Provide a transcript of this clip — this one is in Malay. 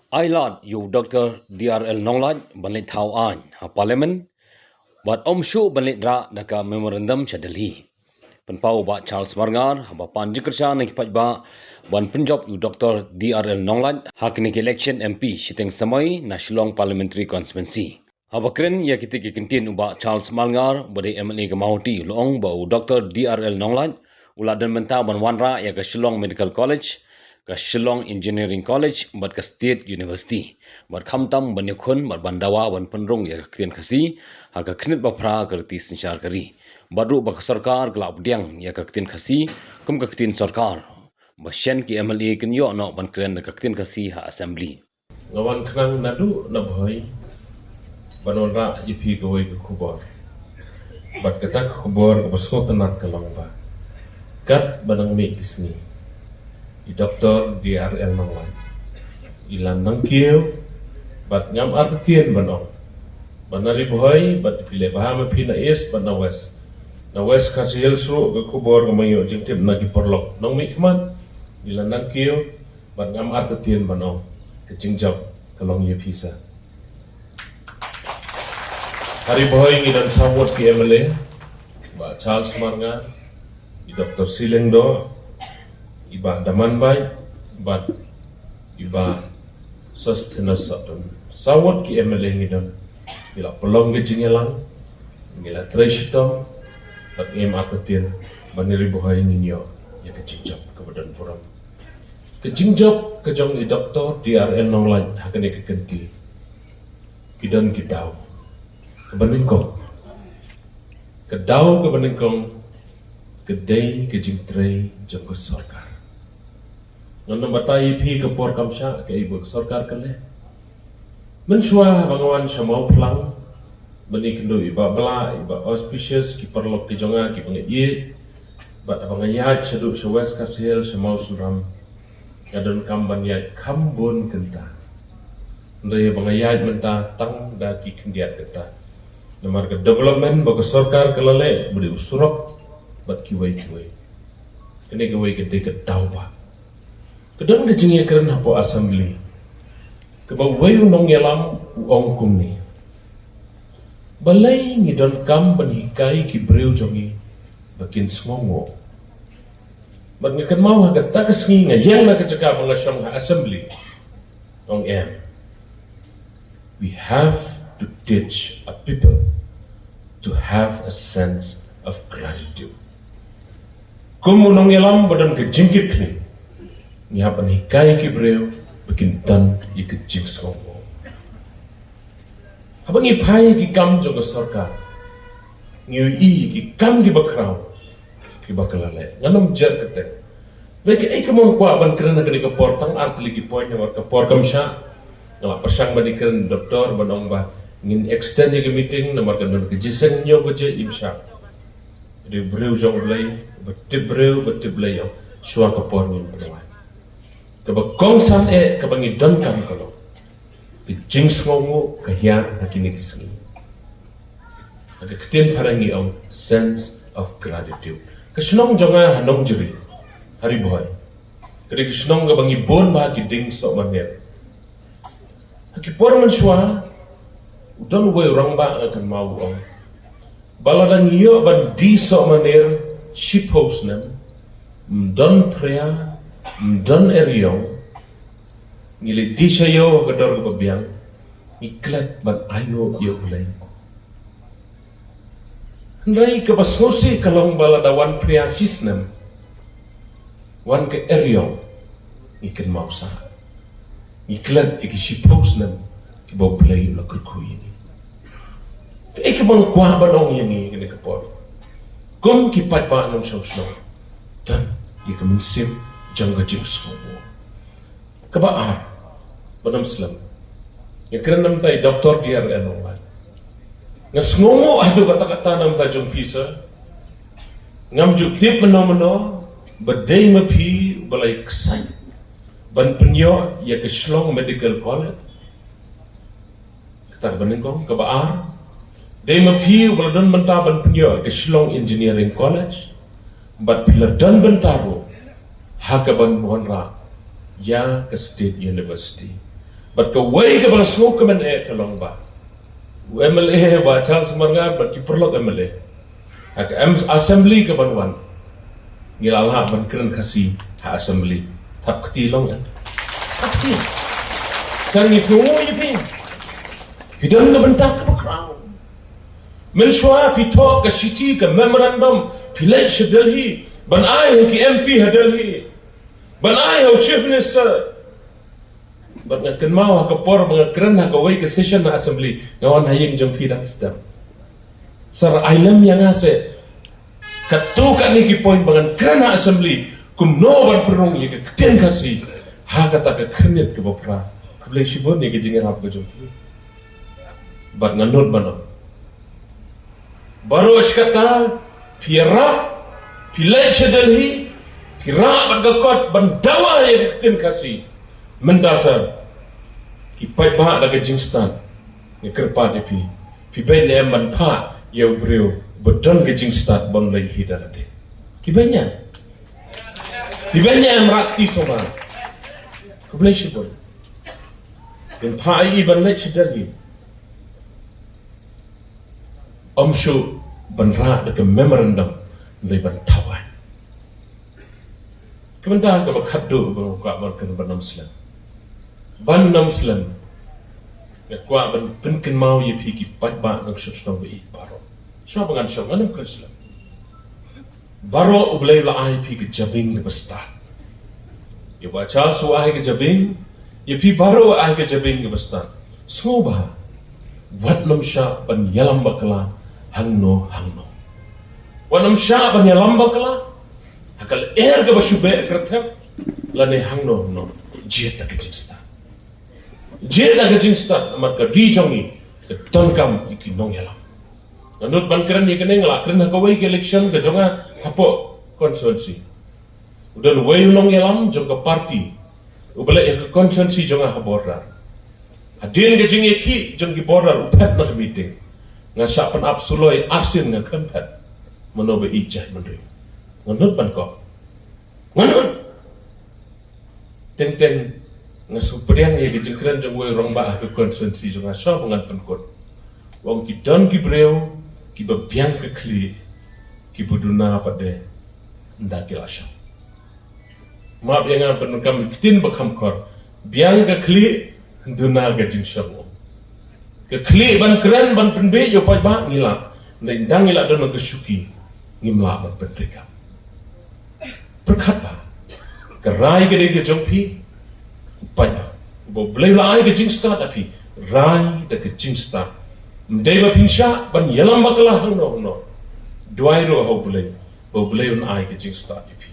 Ailat yu Dr. DRL Nonglat banlit thau an ha parliament bat omshu banlit ra daka memorandum chadali. Penpau ba Charles Margar ha ba panji kerja nak kipat ba ban penjob yu Dr. DRL Nonglat ha kini election MP siteng samai na Shillong Parliamentary Constituency. Ha ba kren ya kita ki kentin ba Charles Margar bade MLA ke Mahoti loong ba Dr. DRL Nonglat uladan mentah ban wanra ya ke Shillong Medical College ke Shillong Engineering College bat ke State University bat khamtam ban yakhun bat bandawa ban penrung ya ke kien khasi ha ke khnit ba phra kerti sinchar kari baru ba sarkar glab diang ya ke kien khasi kum ke kien sarkar ba shen ki MLA kin yo no ban kren ke kien khasi ha assembly ngawan kenang nadu na bhai banon ra ipi gawai ke khubor bat ketak khubor ke basko tenat kalong ba kat banang me kisni i doktor DRL Nonglat ilan nangkiu bat ngam artien banong banari bhai bat pile bahama phina es bat na west kasil su ke khubor ke mayo jingtip na ki porlok nong mi kman ilan nangkiu bat ngam artien banong ke jingjap kalong ye pisa hari boy ngidan sawot ki MLA ba Charles Margar i Dr. Silengdo iba daman bay bat iba sustenance saton sawot ki MLA ngidan ila pelong ge jingelang ngila treshtom bat ngem atatin baniri boy ninyo ya ke jingjap ke badan forum ke jingjap ke jong i Dr. DRL Nonglat hakane ke kenti kidan kidau kebaningkong kedau kebaningkong kedai kejingtrei jangko sarkar ngan batai pi ke por kamsha ke ibu sarkar kale mensua bangawan samau plang bani kendo iba bela iba auspicious ki perlok ki jonga ki pengai bat bangayat sedu sewes kasil samau suram kadon kamban yat kambun kenta ndai bangayat menta tang da ki kendiat kenta nomor ke development bagi sarkar kelale beri usurok bat kiwai kene kiwai ke deket tauba kedang ke jingi keren hapo assembly ke bawai unong yalam uong kumni balai ngidon kam banikai ki breu jongi bakin smongo bat ngeken mau haga takas ngi ngayang na keceka mengasam ha assembly ong we have to teach a people to have a sense of gratitude. Kumunong yalam badan ke jingkit ni, ngihapan hikai ki breu, bikin dan ke jing songo. Habang ipai ki kam joga sarkar, ngiui ki kam ki bakrau, ki bakalale, nganam jar kete. Mereka kemong kuat ban kerana kini ke portang artli ki poin yang ke por kamsha, ngala persang bani keren doktor banong ba ngin extend ke meeting nomor kan ke jisen nyo ko je imsha de breu jong blai betip blai yang suar ke por ngin penuan ke ba kongsan ke bangi dan kam kalau ke jings ngongo ke hian hakini kisni ke ketien parangi om sense of gratitude ke snong jonga hanong jeri hari boy ke snong ke bangi bon ba ki ding so maner ki por man suar udang boy orang ba akan mau om baladang iyo ban di so manir shipos nem don prea don eriong ngili di sayo kedor ke biang iklat ban aino iyo ulai ndai ke pasnosi kalong baladawan prea sisnem wan ke eriong ikan mau sa iklat iki shipos nem ki bau play la kerkui ini ek bang kuah banong yang ini kepor kum ki pat ba nong song dan ye kemen sim jangga jing skobo kebaar banam slam ye keren nam tai doktor DRL Nonglat ngasngomo adu kata-kata nam ta jong pisa ngam juk tip meno bedai mapi balai kesai ban penyo ye ke Shillong Medical College tak beningkong ke baar they mapi waladon mentaban penyo ke Shillong Engineering College bat pilar dan bentaro hakaban wanra ya ke State University But ka way ka bang smoke man ka long ba. MLA ba Charles Margar but ki perlok MLA. Hak assembly ka banwan. Ngilala ban kren kasi ha assembly. Tap kati long yan. Kati. Kan ni tungo yipi. Hidang ka bentak ka crown. Mil shwa pi talk ka shiti ka memorandum pledge Delhi. Ban ai ki MP Delhi. Ban ai ho chief minister. Ban kan mau ka por mga kren ha ka way ka session na assembly. Ngawan hayeng jong pidang sedang. Sir Ailam yang ase katukan ni ki point bangan kerana assembly kum no ban perung ye ke keten kasi ha kata ke kernit ke bopra kable shibon ni ke jingan hap ke jom bat nganut bano baru kata pira pilai Delhi pira bagakot ban dawa ye ke keten kasi mendasar ki pai ba da ke jingstan ni kerpa ni pi ben ne man pa ye brio beton ke jingstan bang lagi hidalade kibanya yang rakti sama kublai shibon dan pa ai ban lek shidali omshu ban ra de memorandum lay ban tawan kementa ka bakaddo ba ka markan ban muslim ya kwa ban pinkin mau ye phiki pat ba ng shutno be baro so bangan so nganam krislam baro ublay la ai phiki jabing de basta ye bacha so ai ke jabing ye phi baro ai ke jabing de basta so ba wat nam sha ban yalam bakla hangno wanam sha ban yalam bakla hakal ga bashube kratham lane hangno jiet ke jinsta Jeda ke jingstat amat ke rijongi ke tongkam iki nong yalam. Nanut ban keren ni kene ngala keren ka way ke election ke jonga hapo konstituensi. Udan way nong yalam jong ka parti. Ubale ke konstituensi jonga ha border. Adin ke jing ki jong ki border upet na meeting. Nga syapan absoloi arsin nga krempet. Manobe ijah mandui. Nanut ban ko. Nanut. Teng nga superiang ye ki jingkran jong way rong ba ke konstituensi jong asha pengat penkot wong ki don ki breu ki bebiang ke kli ki buduna pade ndaki asha map yang ben kam kitin bakam kor biang ke kli duna ke jingshang ke kli ban kran ban penbe yo pa ba ngila ndang ngila don ke syuki ngimla ban pendeka berkat ba kerai ke jongpi Panya, boleh lah ke jingstan tapi rai da ke jingstan. Mdeba pinsha ban yalam baklah hang no. Dua ro ho boleh un ai ke jingstan tapi.